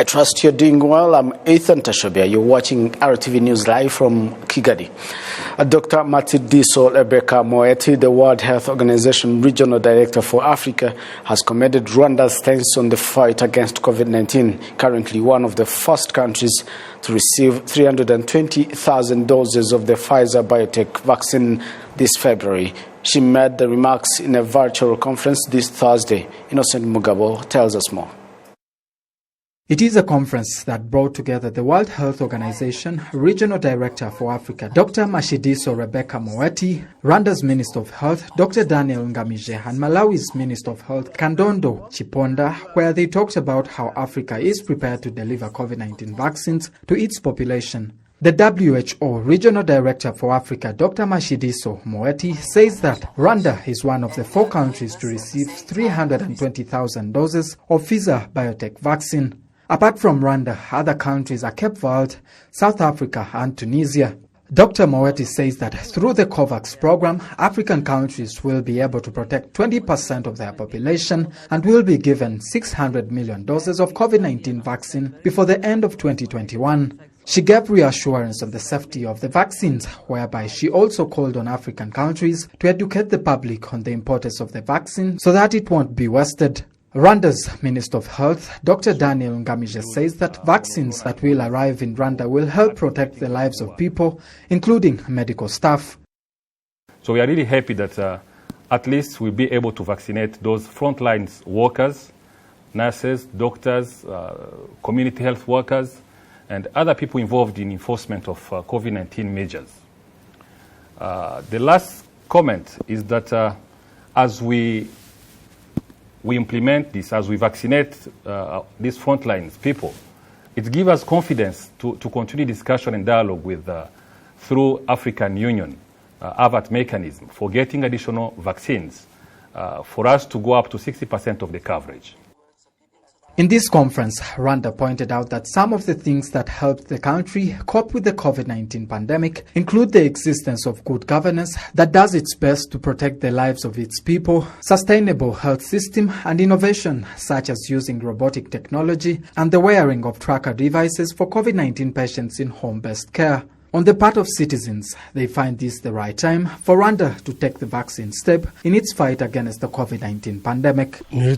I trust you're doing well. I'm Ethan Tashobia. You're watching RwandaTV News live from Kigali. Dr. Matshidiso Rebecca Moeti, the World Health Organization Regional Director for Africa, has commended Rwanda's stance on the fight against COVID-19, currently one of the first countries to receive 320,000 doses of the Pfizer biotech vaccine this February. She made the remarks in a virtual conference this Thursday. Innocent Mugabo tells us more. It is a conference that brought together the World Health Organization Regional Director for Africa, Dr. Matshidiso Rebecca Moeti, Rwanda's Minister of Health, Dr. Daniel Ngamije, and Malawi's Minister of Health, Kandondo Chiponda, where they talked about how Africa is prepared to deliver COVID-19 vaccines to its population. The WHO Regional Director for Africa, Dr. Matshidiso Moeti, says that Rwanda is one of the 4 countries to receive 320,000 doses of Pfizer biotech vaccine. Apart from Rwanda, other countries are Cape Verde, South Africa and Tunisia. Dr. Moeti says that through the COVAX program, African countries will be able to protect 20% of their population and will be given 600 million doses of COVID-19 vaccine before the end of 2021. She gave reassurance on the safety of the vaccines, whereby she also called on African countries to educate the public on the importance of the vaccine so that it won't be wasted. Rwanda's Minister of Health, Dr. Daniel Ngamije, says that vaccines that will arrive in Rwanda will help protect the lives of people, including medical staff. So we are really happy that at least we'll be able to vaccinate those frontline workers, nurses, doctors, community health workers, and other people involved in enforcement of COVID-19 measures. The last comment is that as we implement this, as we vaccinate these frontline people, it gives us confidence to continue discussion and dialogue with through African Union AVAT mechanism for getting additional vaccines for us to go up to 60% of the coverage. In this conference, Rwanda pointed out that some of the things that helped the country cope with the COVID-19 pandemic include the existence of good governance that does its best to protect the lives of its people, sustainable health system, and innovation such as using robotic technology and the wearing of tracker devices for COVID-19 patients in home-based care. On the part of citizens, they find this the right time for Rwanda to take the vaccine step in its fight against the COVID-19 pandemic. When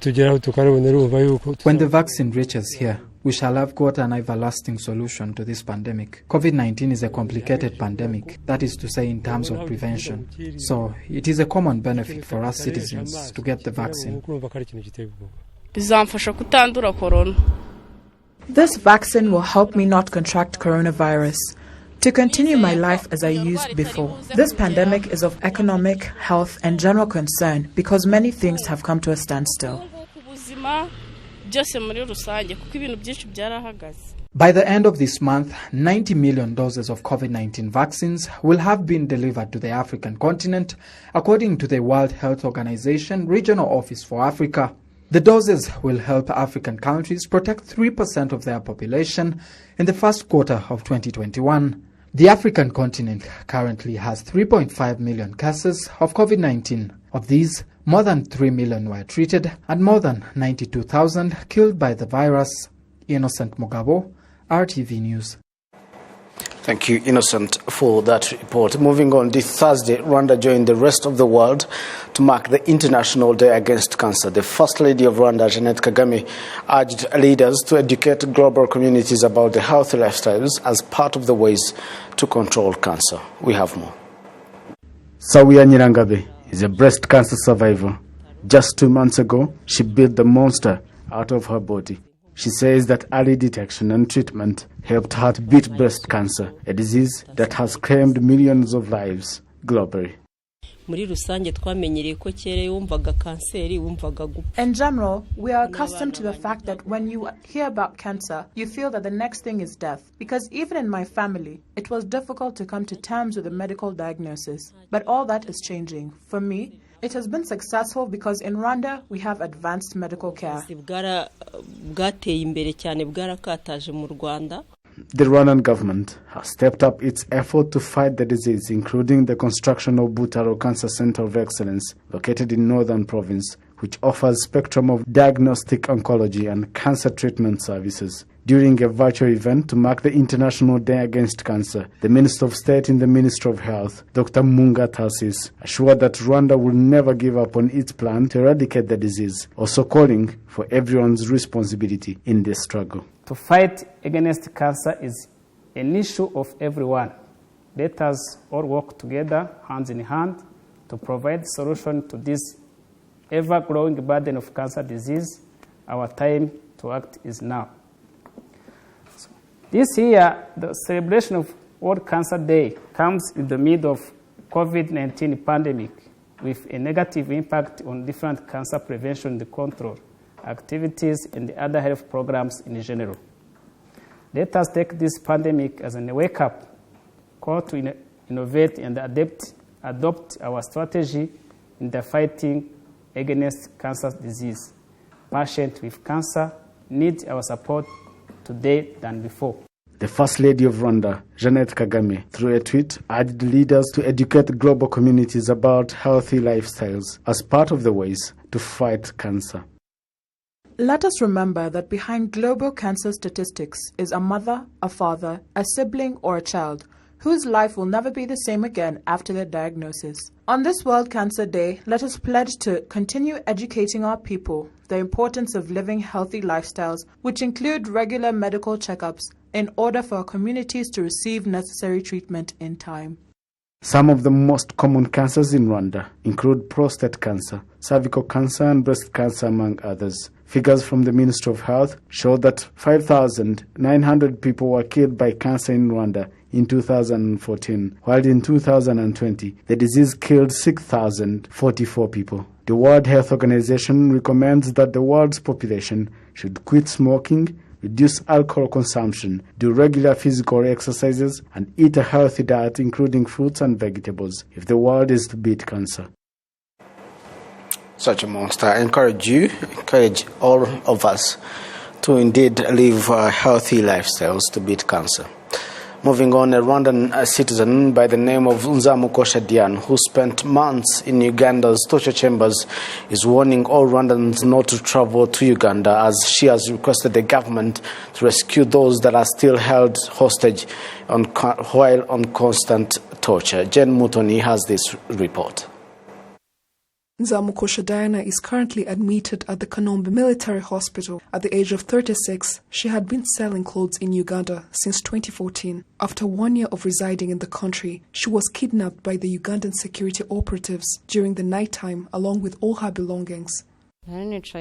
the vaccine reaches here, we shall have got an everlasting solution to this pandemic. COVID-19 is a complicated pandemic, that is to say in terms of prevention. So it is a common benefit for us citizens to get the vaccine. This vaccine will help me not contract coronavirus, to continue my life as I used before. This pandemic is of economic, health, and general concern because many things have come to a standstill. By the end of this month, 90 million doses of COVID-19 vaccines will have been delivered to the African continent, according to the World Health Organization Regional Office for Africa. The doses will help African countries protect 3% of their population in the first quarter of 2021. The African continent currently has 3.5 million cases of COVID-19. Of these, more than 3 million were treated and more than 92,000 killed by the virus. Innocent Mugabo, RTV News. Thank you, Innocent, for that report. Moving on, this Thursday, Rwanda joined the rest of the world to mark the International Day Against Cancer. The First Lady of Rwanda, Jeannette Kagame, urged leaders to educate global communities about the healthy lifestyles as part of the ways to control cancer. We have more. Sawia Nyirangabe is a breast cancer survivor. Just 2 months ago, she built the monster out of her body. She says that early detection and treatment helped her to beat breast cancer, a disease that has claimed millions of lives globally. In general, we are accustomed to the fact that when you hear about cancer, you feel that the next thing is death. Because even in my family, it was difficult to come to terms with a medical diagnosis. But all that is changing. For me, it has been successful because in Rwanda, we have advanced medical care. The Rwandan government has stepped up its effort to fight the disease, including the construction of Butaro Cancer Center of Excellence, located in Northern Province, which offers spectrum of diagnostic oncology and cancer treatment services. During a virtual event to mark the International Day Against Cancer, the Minister of State in the Ministry of Health, Dr. Munga Tarsis, assured that Rwanda will never give up on its plan to eradicate the disease, also calling for everyone's responsibility in this struggle. To fight against cancer is an issue of everyone. Let us all work together, hands in hand, to provide solution to this ever-growing burden of cancer disease. Our time to act is now. This year, the celebration of World Cancer Day comes in the middle of COVID-19 pandemic with a negative impact on different cancer prevention and control activities and the other health programs in general. Let us take this pandemic as a wake-up call to innovate and adopt our strategy in the fighting against cancer disease. Patients with cancer need our support today than before. The First Lady of Rwanda, Jeannette Kagame, through a tweet, urged leaders to educate global communities about healthy lifestyles as part of the ways to fight cancer. Let us remember that behind global cancer statistics is a mother, a father, a sibling, or a child whose life will never be the same again after their diagnosis. On this World Cancer Day, let us pledge to continue educating our people the importance of living healthy lifestyles, which include regular medical checkups, in order for our communities to receive necessary treatment in time. Some of the most common cancers in Rwanda include prostate cancer, cervical cancer, and breast cancer, among others. Figures from the Ministry of Health show that 5,900 people were killed by cancer in Rwanda in 2014, while in 2020, the disease killed 6,044 people. The World Health Organization recommends that the world's population should quit smoking, reduce alcohol consumption, do regular physical exercises, and eat a healthy diet, including fruits and vegetables, if the world is to beat cancer. Such a monster. I encourage all of us to indeed live healthy lifestyles to beat cancer. Moving on, a Rwandan citizen by the name of Nzamukosha Diane, who spent months in Uganda's torture chambers, is warning all Rwandans not to travel to Uganda, as she has requested the government to rescue those that are still held hostage while on constant torture. Jen Mutoni has this report. Nzamukosha Diana is currently admitted at the Kanombe Military Hospital. At the age of 36, she had been selling clothes in Uganda since 2014. After 1 year of residing in the country, she was kidnapped by the Ugandan security operatives during the nighttime along with all her belongings. I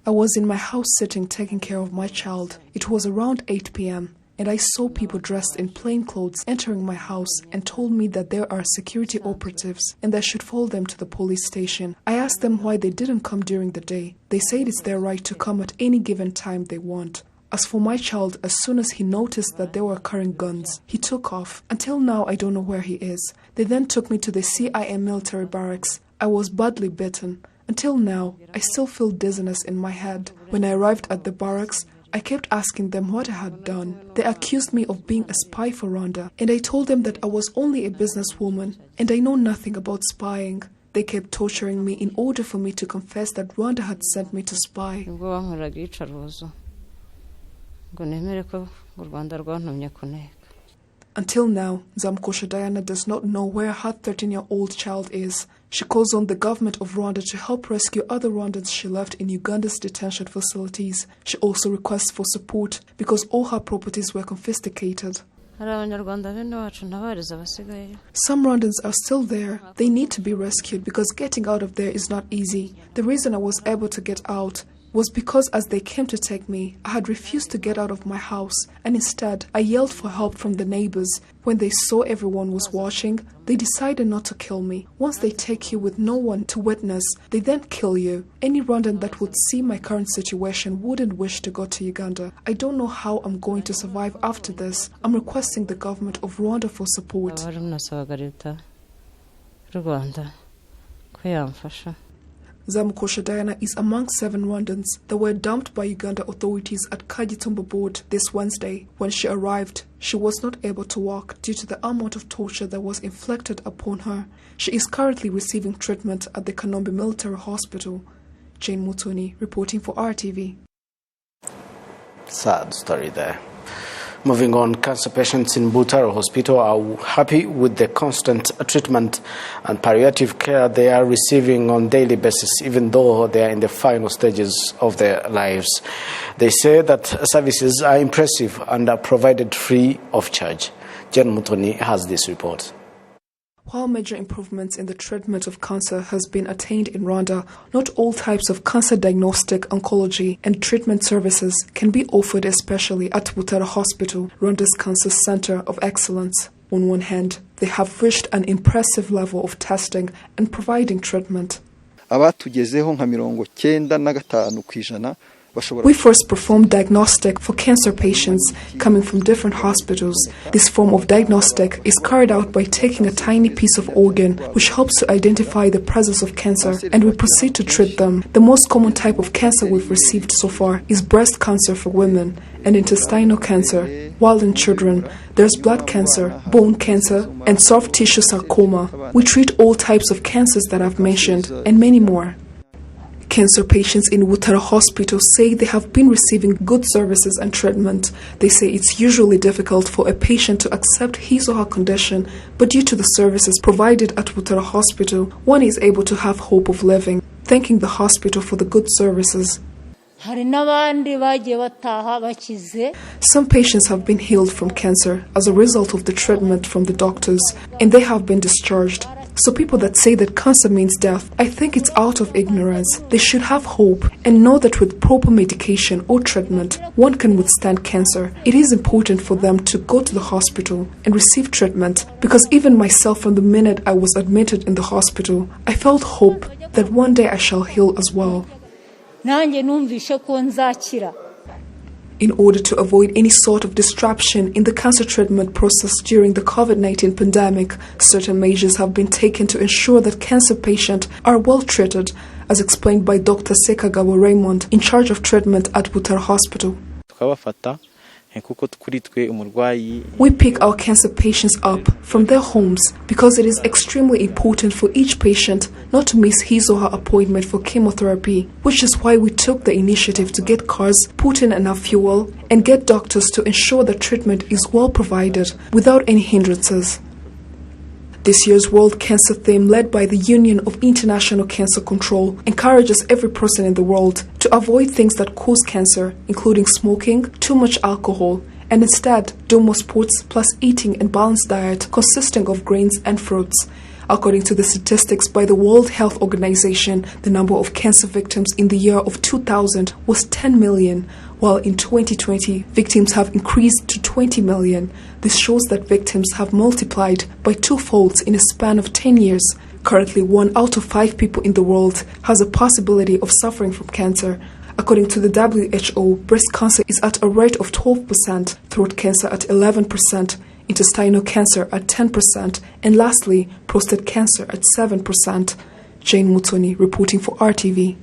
was in my house sitting taking care of my child. It was around 8 p.m. and I saw people dressed in plain clothes entering my house and told me that there are security operatives and I should follow them to the police station. I asked them why they didn't come during the day. They said it's their right to come at any given time they want. As for my child, as soon as he noticed that they were carrying guns, he took off. Until now, I don't know where he is. They then took me to the CIM military barracks. I was badly bitten. Until now, I still feel dizziness in my head. When I arrived at the barracks, I kept asking them what I had done. They accused me of being a spy for Rwanda, and I told them that I was only a businesswoman and I know nothing about spying. They kept torturing me in order for me to confess that Rwanda had sent me to spy. Until now, Nzamukosha Diana does not know where her 13-year-old child is. She calls on the government of Rwanda to help rescue other Rwandans she left in Uganda's detention facilities. She also requests for support because all her properties were confiscated. Some Rwandans are still there. They need to be rescued because getting out of there is not easy. The reason I was able to get out was because as they came to take me, I had refused to get out of my house, and instead I yelled for help from the neighbors. When they saw everyone was watching, they decided not to kill me. Once they take you with no one to witness, they then kill you. Any Rwandan that would see my current situation wouldn't wish to go to Uganda. I don't know how I'm going to survive after this. I'm requesting the government of Rwanda for support. Zamukosha Diana is among 7 Rwandans that were dumped by Uganda authorities at Kagitumba Board this Wednesday. When she arrived, she was not able to walk due to the amount of torture that was inflicted upon her. She is currently receiving treatment at the Kanombe Military Hospital. Jane Mutoni reporting for RTV. Sad story there. Moving on, cancer patients in Butaro Hospital are happy with the constant treatment and palliative care they are receiving on a daily basis, even though they are in the final stages of their lives. They say that services are impressive and are provided free of charge. Jen Mutoni has this report. While major improvements in the treatment of cancer has been attained in Rwanda, not all types of cancer diagnostic, oncology and treatment services can be offered, especially at Butaro Hospital, Rwanda's Cancer Center of Excellence. On one hand, they have reached an impressive level of testing and providing treatment. We first performed diagnostic for cancer patients coming from different hospitals. This form of diagnostic is carried out by taking a tiny piece of organ which helps to identify the presence of cancer, and we proceed to treat them. The most common type of cancer we've received so far is breast cancer for women and intestinal cancer, while in children there's blood cancer, bone cancer and soft tissue sarcoma. We treat all types of cancers that I've mentioned and many more. Cancer patients in Butaro Hospital say they have been receiving good services and treatment. They say it's usually difficult for a patient to accept his or her condition, but due to the services provided at Butaro Hospital, one is able to have hope of living, thanking the hospital for the good services. Some patients have been healed from cancer as a result of the treatment from the doctors, and they have been discharged. So people that say that cancer means death, I think it's out of ignorance. They should have hope and know that with proper medication or treatment, one can withstand cancer. It is important for them to go to the hospital and receive treatment, because even myself, from the minute I was admitted in the hospital, I felt hope that one day I shall heal as well. In order to avoid any sort of disruption in the cancer treatment process during the COVID-19 pandemic, certain measures have been taken to ensure that cancer patients are well treated, as explained by Dr. Sekagabo Raymond, in charge of treatment at Butaro Hospital. We pick our cancer patients up from their homes because it is extremely important for each patient not to miss his or her appointment for chemotherapy, which is why we took the initiative to get cars, put in enough fuel, and get doctors to ensure that treatment is well provided without any hindrances. This year's World Cancer theme, led by the Union of International Cancer Control, encourages every person in the world to avoid things that cause cancer, including smoking, too much alcohol, and instead do more sports plus eating a balanced diet consisting of grains and fruits. According to the statistics by the World Health Organization, the number of cancer victims in the year of 2000 was 10 million, while in 2020, victims have increased to 20 million. This shows that victims have multiplied by 2-fold in a span of 10 years. Currently, 1 out of 5 people in the world has a possibility of suffering from cancer. According to the WHO, breast cancer is at a rate of 12%, throat cancer at 11%, intestinal cancer at 10%, and lastly, prostate cancer at 7%. Jane Mutoni reporting for RTV.